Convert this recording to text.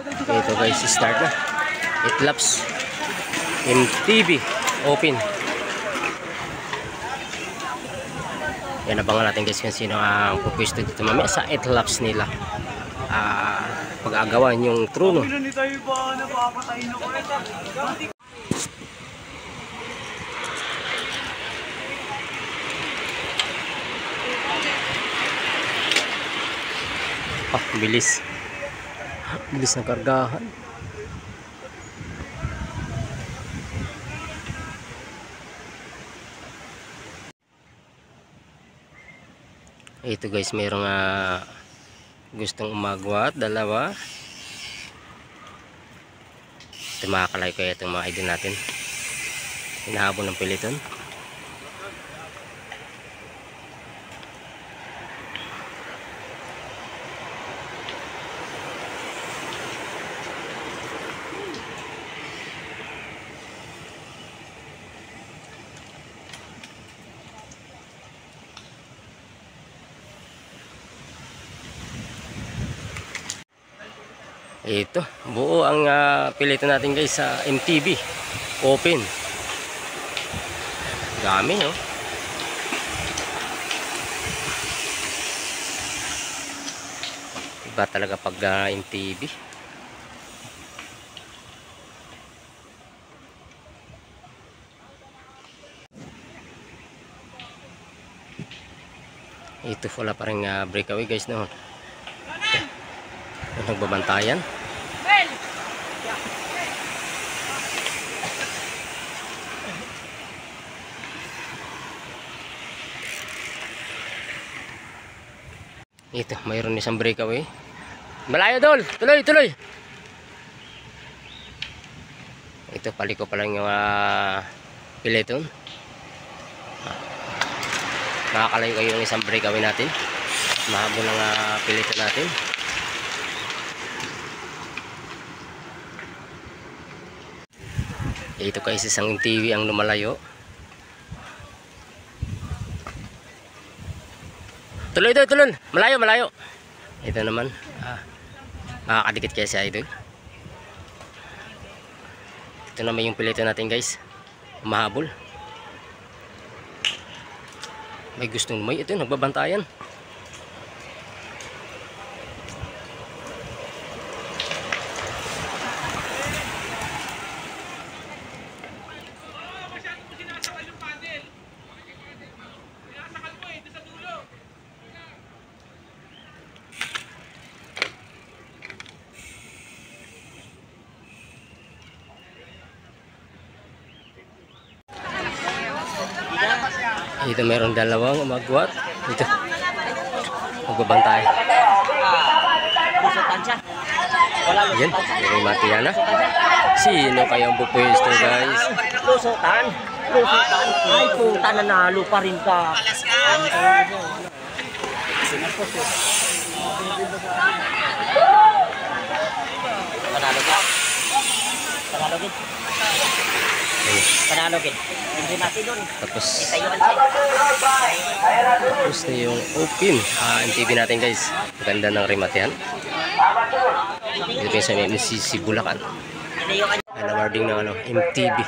Ito guys, start na. 8 laps. MTB open. Yan, abangan natin guys kung sino ang pupwesto dito mamaya sa 8 laps nila. Pag-agawan yung trono. Bilis. Bilis ng kargahan. Ito guys, mayroong gustong umagwat, dalawa. Ito makakalay kaya itong mga idol natin. Hinahabol ng piliton. Ito, buo ang pilito natin guys sa MTB open. Dami, no? Iba talaga pag MTB. Ito wala pa rin breakaway guys, no? Nagbabantayan. Ito, mayroon isang breakaway. Malayo dol, tuloy. Ito, paliko pa lang yung peloton. Nakakalayo kayo yung isang breakaway natin. Mahabol ang peloton natin. Ito guys, isang TV ang lumalayo. Tuloy. Malayo. Ito naman. Makakadikit kaya si idol. Ito naman yung pilito natin guys. Mahabol. May gustong ito, nagbabantayan. Ito meron dalawang magwat. Ito. Magbabantay. Yan. May matiyan na. Sino kayang pupwesto guys? Lusutan. Ay puta, nanalo pa rin ka. Panalo gid. Hindi natin doon. Tapos na yung open MTB natin guys. Ganda ng rematihan. Dito sa MCC Bulacan. Awarding ng MTB.